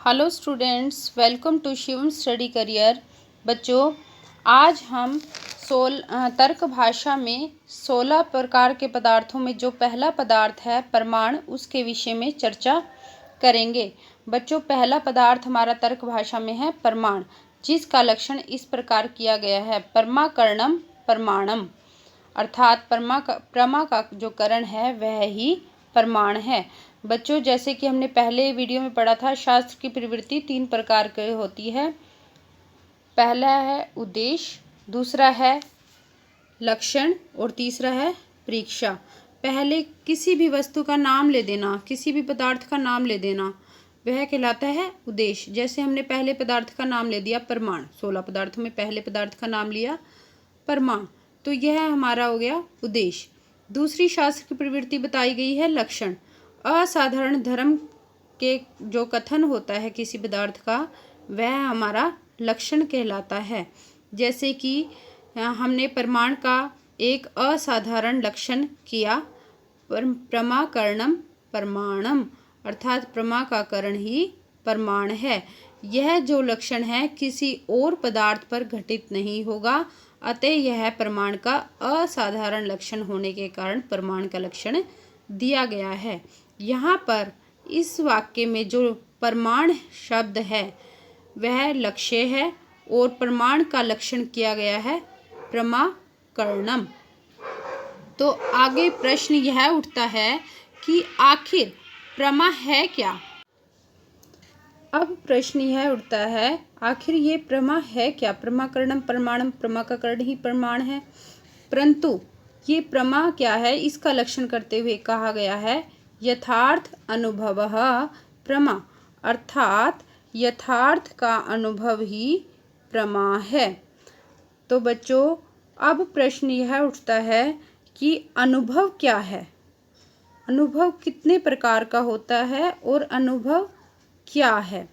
Hello students, welcome to Shivam Study Career. बच्चों, आज हम तर्क भाषा में 16 प्रकार के पदार्थों में जो पहला पदार्थ है परमाणु, उसके विषय में चर्चा करेंगे। बच्चों, पहला पदार्थ हमारा तर्क भाषा में है परमाणु, जिसका लक्षण इस प्रकार किया गया है परमाकरणम परमाणम, अर्थात प्रमा का जो करण है वह ही परमाणु है। बच्चों, जैसे कि हमने पहले वीडियो में पढ़ा था, शास्त्र की प्रवृत्ति 3 प्रकार की होती है। पहला है उद्देश्य, दूसरा है लक्षण और तीसरा है परीक्षा। पहले किसी भी वस्तु का नाम ले देना, किसी भी पदार्थ का नाम ले देना, वह कहलाता है उद्देश्य। जैसे हमने पहले पदार्थ का नाम ले दिया परमाणु, 16 पदार्थों में पहले पदार्थ का नाम लिया परमाणु, तो यह हमारा हो गया उद्देश्य। दूसरी शास्त्र की प्रवृत्ति बताई गई है लक्षण। असाधारण धर्म के जो कथन होता है किसी पदार्थ का, वह हमारा लक्षण कहलाता है। जैसे कि हमने परमाणु का एक असाधारण लक्षण किया प्रमाकरणम परमाणम, अर्थात प्रमा का करण ही परमाणु है। यह जो लक्षण है किसी और पदार्थ पर घटित नहीं होगा, अतः यह परमाणु का असाधारण लक्षण होने के कारण परमाणु का लक्षण दिया गया है। यहाँ पर इस वाक्य में जो परमाणु शब्द है वह लक्ष्य है और परमाणु का लक्षण किया गया है प्रमाकरणम। तो आगे प्रश्न यह उठता है कि आखिर प्रमा है क्या। अब प्रश्न यह उठता है, आखिर ये प्रमा है क्या। प्रमाकरणम परमाणु, प्रमा का करण ही परमाणु है, परंतु ये प्रमा क्या है, इसका लक्षण करते हुए कहा गया है यथार्थ अनुभवः प्रमा, अर्थात यथार्थ का अनुभव ही प्रमा है। तो बच्चों, अब प्रश्न यह उठता है कि अनुभव क्या है, अनुभव कितने प्रकार का होता है और अनुभव क्या है।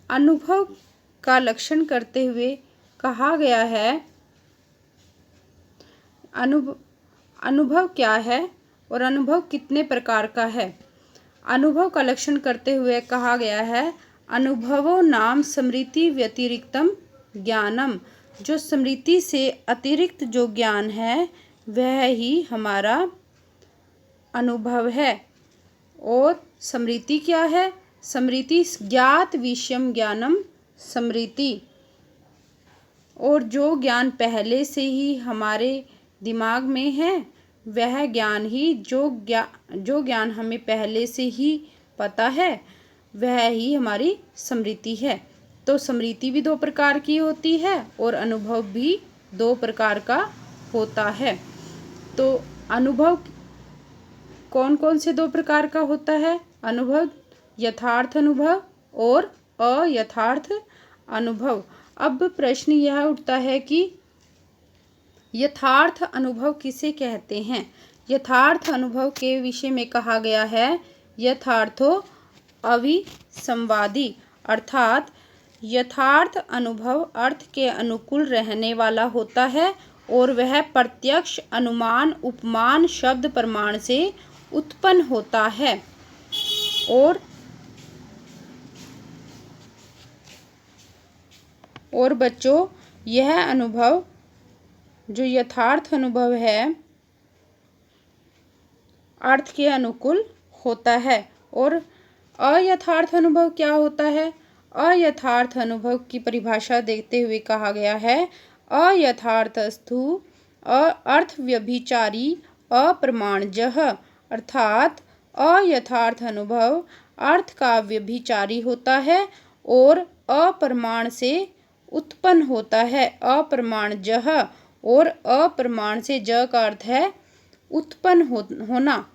अनुभव का लक्षण करते हुए कहा गया है अनुभव क्या है और अनुभव कितने प्रकार का है। अनुभव का लक्षण करते हुए कहा गया है अनुभवो नाम स्मृति व्यतिरिक्तम ज्ञानम, जो स्मृति से अतिरिक्त जो ज्ञान है वह ही हमारा अनुभव है। और स्मृति क्या है, स्मृति ज्ञात विषयम ज्ञानम स्मृति, और जो ज्ञान पहले से ही हमारे दिमाग में है वह ज्ञान ही, जो ज्ञान हमें पहले से ही पता है वह ही हमारी स्मृति है। तो स्मृति भी 2 प्रकार की होती है और अनुभव भी 2 प्रकार का होता है। तो अनुभव कौन कौन से 2 प्रकार का होता है। अनुभव यथार्थ अनुभव और अयथार्थ अनुभव। अब प्रश्न यह उठता है कि यथार्थ अनुभव किसे कहते हैं। यथार्थ अनुभव के विषय में कहा गया है यथार्थो अविसंवादी, अर्थात यथार्थ अनुभव अर्थ के अनुकूल रहने वाला होता है और वह प्रत्यक्ष अनुमान उपमान शब्द प्रमाण से उत्पन्न होता है। और बच्चों, यह अनुभव जो यथार्थ अनुभव है अर्थ के अनुकूल होता है। और अयथार्थ अनुभव क्या होता है। अयथार्थ अनुभव की परिभाषा देखते हुए कहा गया है अयथार्थस्तु अर्थ व्यभिचारी अप्रमाणजः, अर्थात अयथार्थ अनुभव अर्थ का व्यभिचारी होता है और अप्रमाण से उत्पन्न होता है। अप्रमाणजः, और अप्रमाण से ज का अर्थ है उत्पन्न होना,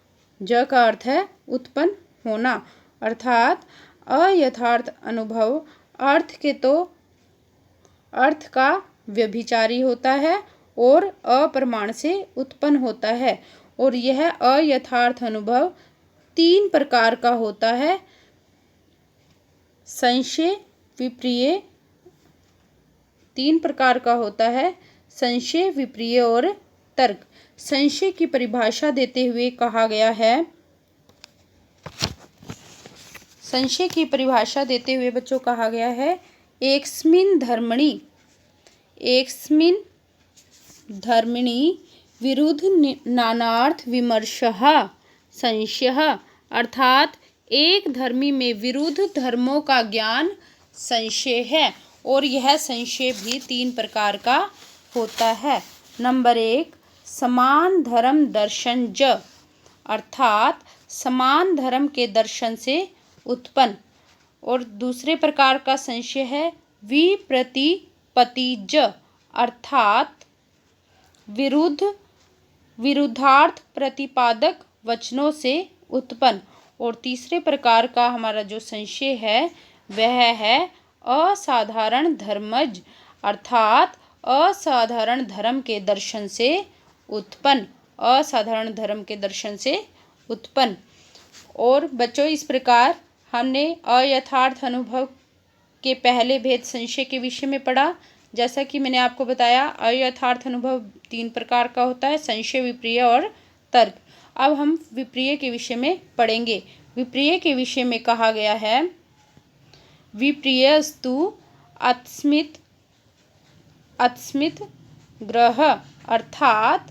ज का अर्थ है उत्पन्न होना, अर्थात अयथार्थ अनुभव अर्थ का व्यभिचारी होता है और अप्रमाण से उत्पन्न होता है। और यह अयथार्थ अनुभव 3 प्रकार का होता है, संशय विपर्य, 3 प्रकार का होता है, संशय विपर्य और तर्क। संशय की परिभाषा देते हुए कहा गया है संशय की परिभाषा देते हुए बच्चों कहा गया है एकस्मिन् धर्मिणि विरुद्ध नानार्थ विमर्शः संशयः, अर्थात एक धर्मी में विरुद्ध धर्मों का ज्ञान संशय है। और यह संशय भी 3 प्रकार का होता है। नंबर 1 समान धर्म दर्शन ज, अर्थात समान धर्म के दर्शन से उत्पन्न। और दूसरे प्रकार का संशय है विप्रतिपत्तिज, अर्थात विरुद्धार्थ प्रतिपादक वचनों से उत्पन्न। और तीसरे प्रकार का हमारा जो संशय है वह है असाधारण धर्मज, अर्थात असाधारण धर्म के दर्शन से उत्पन्न, असाधारण धर्म के दर्शन से उत्पन्न। और बच्चों इस प्रकार हमने अयथार्थ अनुभव के पहले भेद संशय के विषय में पढ़ा। जैसा कि मैंने आपको बताया अयथार्थ अनुभव 3 प्रकार का होता है, संशय, विप्रिय और तर्क। अब हम विप्रिय के विषय में पढ़ेंगे। विप्रिय के विषय में कहा गया है विप्रियस्तु अस्मित् ग्रह, अर्थात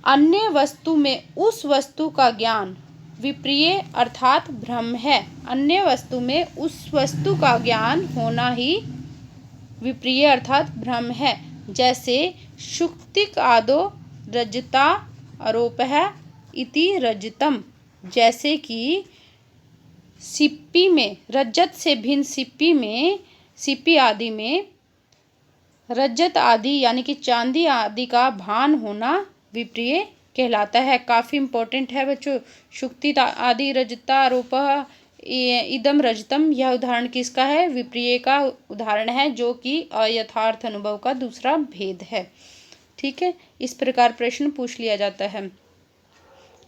अन्य वस्तु में उस वस्तु का ज्ञान विप्रिय अर्थात भ्रम है। अन्य वस्तु में उस वस्तु का ज्ञान होना ही विप्रिय अर्थात भ्रम है। जैसे शुक्तिक आदो रजता आरोपः इति रजतम, जैसे कि सिप्पी में रजत से भिन्न सिप्पी आदि में रजत आदि यानी कि चांदी आदि का भान होना विप्रिय कहलाता है। काफ़ी इम्पोर्टेंट है बच्चों। शुक्ति आदि रजता आरोपः इदम रजतम, यह उदाहरण किसका है? विप्रिय का उदाहरण है, जो कि अयथार्थ अनुभव का दूसरा भेद है। ठीक है, इस प्रकार प्रश्न पूछ लिया जाता है।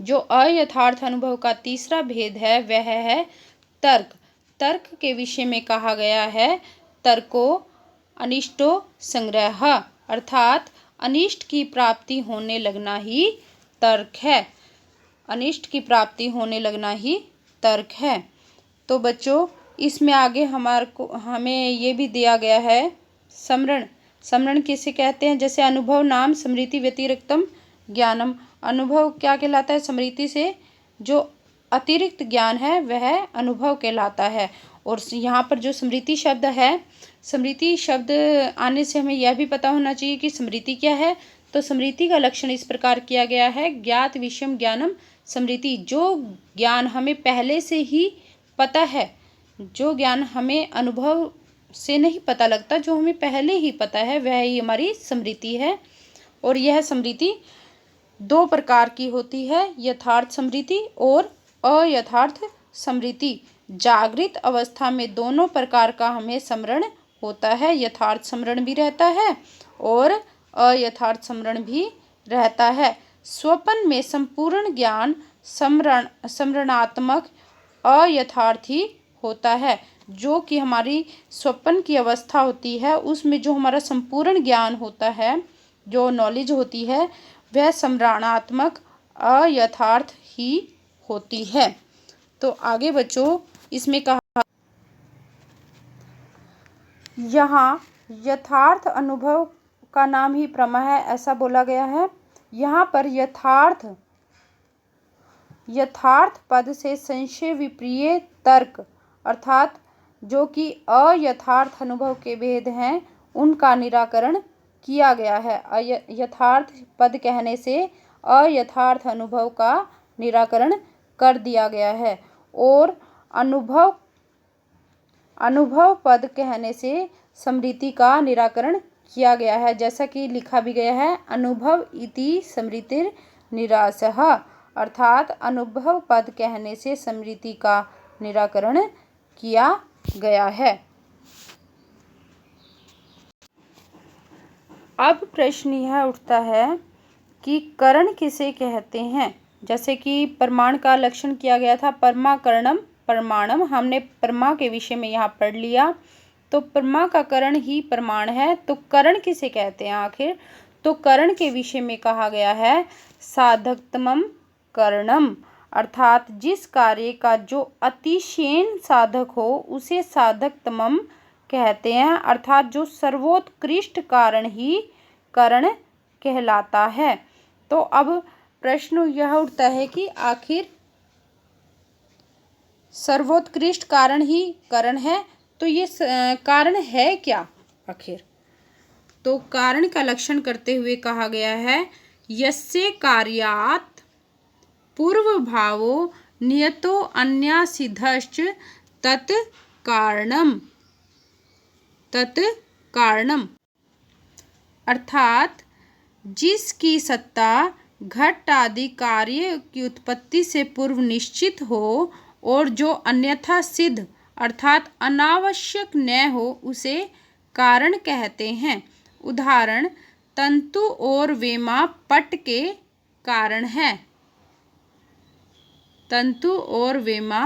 जो अयथार्थ अनुभव का तीसरा भेद है वह है तर्क। तर्क के विषय में कहा गया है तर्को अनिष्टो संग्रह, अर्थात अनिष्ट की प्राप्ति होने लगना ही तर्क है। अनिष्ट की प्राप्ति होने लगना ही तर्क है। तो बच्चों इसमें आगे हमें ये भी दिया गया है स्मरण। स्मरण किसे कहते हैं? जैसे अनुभव नाम स्मृति व्यतिरिक्तम ज्ञानम। अनुभव क्या कहलाता है? स्मृति से जो अतिरिक्त ज्ञान है वह अनुभव कहलाता है। और यहाँ पर जो स्मृति शब्द है, स्मृति शब्द आने से हमें यह भी पता होना चाहिए कि स्मृति क्या है। तो स्मृति का लक्षण इस प्रकार किया गया है ज्ञात विषयम ज्ञानम स्मृति। जो ज्ञान हमें पहले से ही पता है, जो ज्ञान हमें अनुभव से नहीं पता लगता, जो हमें पहले ही पता है, वह ही हमारी स्मृति है। और यह स्मृति 2 प्रकार की होती है, यथार्थ स्मृति और अयथार्थ स्मृति। जागृत अवस्था में दोनों प्रकार का हमें स्मरण होता है, यथार्थ स्मरण भी रहता है और अयथार्थ स्मरण भी रहता है। स्वप्न में संपूर्ण ज्ञान स्मरणात्मक अयथार्थी होता है। जो कि हमारी स्वप्न की अवस्था होती है उसमें जो हमारा संपूर्ण ज्ञान होता है, जो नॉलेज होती है, वह स्मरणात्मक अयथार्थ ही होती है। तो आगे बच्चों इसमें कहा यहाँ यथार्थ अनुभव का नाम ही प्रमा है, ऐसा बोला गया है। यहाँ पर यथार्थ पद से संशय विप्रिय तर्क, अर्थात जो कि अयथार्थ अनुभव के भेद हैं उनका निराकरण किया गया है। यथार्थ पद कहने से अयथार्थ अनुभव का निराकरण कर दिया गया है। और अनुभव पद कहने से स्मृति का निराकरण किया गया है। जैसा कि लिखा भी गया है अनुभव इति स्मृतिर निरासः, अर्थात अनुभव पद कहने से स्मृति का निराकरण किया गया है। अब प्रश्न यह उठता है कि करण किसे कहते हैं? जैसे कि प्रमाण का लक्षण किया गया था परमाकरणम प्रमाणम, हमने प्रमा के विषय में यहाँ पढ़ लिया। तो प्रमा का करण ही प्रमाण है। तो करण किसे कहते हैं आखिर? तो करण के विषय में कहा गया है साधकतमम करणम, अर्थात जिस कार्य का जो अतिशयन साधक हो उसे साधकतमम कहते हैं, अर्थात जो सर्वोत्कृष्ट कारण ही करण कहलाता है। तो अब प्रश्न यह उठता है कि आखिर सर्वोत्कृष्ट कारण ही करण है, तो ये कारण है क्या आखिर? तो कारण का लक्षण करते हुए कहा गया है, यस्य कार्यात् पूर्व भावो नियतो अन्यासिद्धश्च तत् कारणम, अर्थात जिसकी सत्ता घट आदि कार्य की उत्पत्ति से पूर्व निश्चित हो और जो अन्यथा सिद्ध अर्थात अनावश्यक न हो उसे कारण कहते हैं। उदाहरण, तंतु और वेमा पट के कारण है। तंतु और वेमा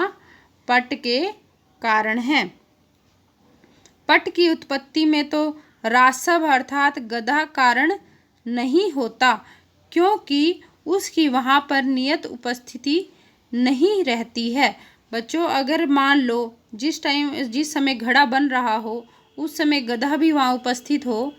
पट के कारण है। पट की उत्पत्ति में तो रासव अर्थात गधा कारण नहीं होता, क्योंकि उसकी वहाँ पर नियत उपस्थिति नहीं रहती है। बच्चों, अगर मान लो जिस समय घड़ा बन रहा हो उस समय गधा भी वहाँ उपस्थित हो,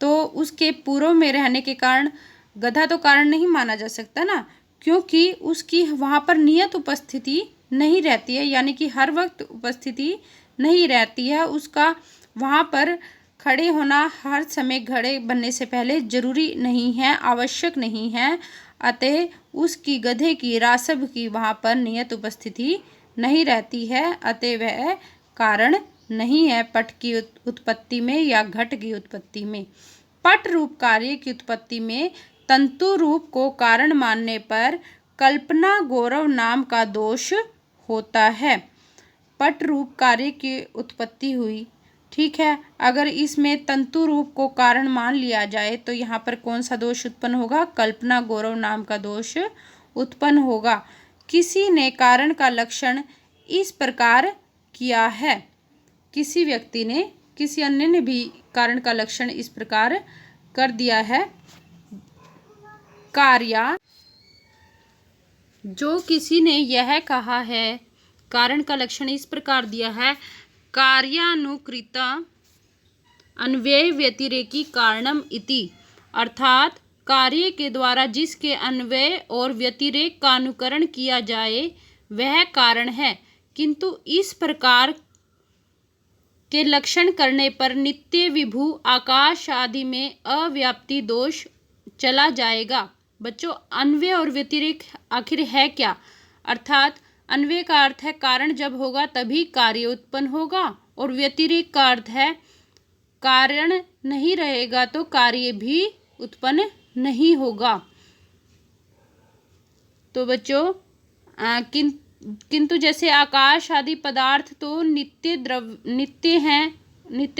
तो उसके पूर्व में रहने के कारण गधा तो कारण नहीं माना जा सकता ना, क्योंकि उसकी वहाँ पर नियत उपस्थिति नहीं रहती है, यानी कि हर वक्त उपस्थिति नहीं रहती है। उसका वहाँ पर खड़े होना हर समय घड़े बनने से पहले जरूरी नहीं है, आवश्यक नहीं है। अतः उसकी गधे की रासव की वहाँ पर नियत उपस्थिति नहीं रहती है, अतः वह कारण नहीं है पट की उत्पत्ति में या घट की उत्पत्ति में। पट रूप कार्य की उत्पत्ति में तंतु रूप को कारण मानने पर कल्पना गौरव नाम का दोष होता है। पट रूप कार्य की उत्पत्ति हुई, ठीक है, अगर इसमें तंतु रूप को कारण मान लिया जाए तो यहाँ पर कौन सा दोष उत्पन्न होगा? कल्पना गौरव नाम का दोष उत्पन्न होगा। किसी ने कारण का लक्षण इस प्रकार किया है, किसी व्यक्ति ने, किसी अन्य ने भी कारण का लक्षण इस प्रकार कर दिया है। कार्या, जो किसी ने यह कहा है, कारण का लक्षण इस प्रकार दिया है, कार्यानुकृता अन्वय व्यतिरेकी कारणम इति, अर्थात कार्य के द्वारा जिसके अन्वय और व्यतिरेक का अनुकरण किया जाए वह कारण है, किंतु इस प्रकार के लक्षण करने पर नित्य विभू आकाश आदि में अव्याप्ति दोष चला जाएगा। बच्चों, अन्वय और व्यतिरेक आखिर है क्या? अर्थात अन्वय का अर्थ है कारण जब होगा तभी कार्य उत्पन्न होगा, और व्यतिरेक का अर्थ है कारण नहीं रहेगा तो कार्य भी उत्पन्न नहीं होगा। तो बच्चों, किंतु जैसे आकाश आदि पदार्थ तो नित्य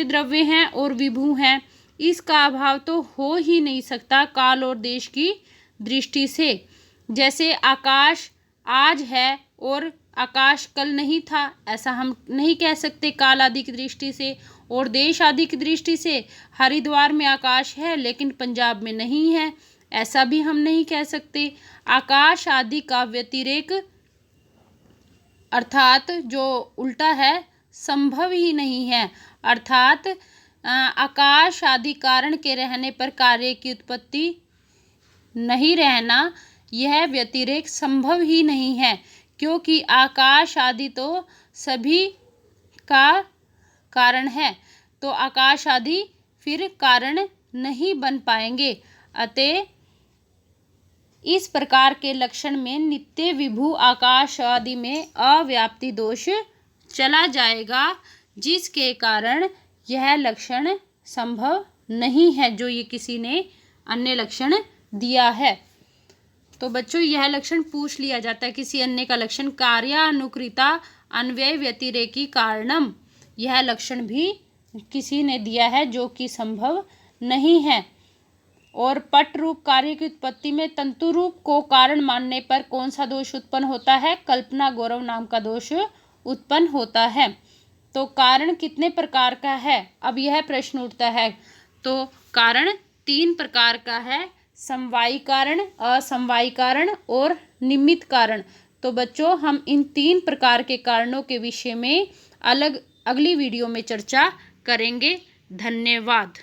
द्रव्य हैं और विभू हैं, इसका अभाव तो हो ही नहीं सकता काल और देश की दृष्टि से। जैसे आकाश आज है और आकाश कल नहीं था, ऐसा हम नहीं कह सकते काल आदि की दृष्टि से, और देश आदि की दृष्टि से हरिद्वार में आकाश है लेकिन पंजाब में नहीं है, ऐसा भी हम नहीं कह सकते। आकाश आदि का व्यतिरेक अर्थात जो उल्टा है संभव ही नहीं है, अर्थात आकाश आदि कारण के रहने पर कार्य की उत्पत्ति नहीं रहना, यह व्यतिरेक संभव ही नहीं है, क्योंकि आकाश आदि तो सभी का कारण है, तो आकाश आदि फिर कारण नहीं बन पाएंगे। अतः इस प्रकार के लक्षण में नित्य विभू आकाश आदि में अव्याप्ति दोष चला जाएगा, जिसके कारण यह लक्षण संभव नहीं है जो ये किसी ने अन्य लक्षण दिया है। तो बच्चों, यह लक्षण पूछ लिया जाता है किसी अन्य का लक्षण, कार्यानुकृता अन्वय व्यतिरेकी कारणम, यह लक्षण भी किसी ने दिया है जो कि संभव नहीं है। और पट रूप कार्य की उत्पत्ति में तंतु रूप को कारण मानने पर कौन सा दोष उत्पन्न होता है? कल्पना गौरव नाम का दोष उत्पन्न होता है। तो कारण कितने प्रकार का है? अब यह प्रश्न उठता है। तो कारण 3 प्रकार का है, समवायी कारण, असमवायी कारण और निमित्त कारण। तो बच्चों हम इन 3 प्रकार के कारणों के विषय में अगली वीडियो में चर्चा करेंगे। धन्यवाद।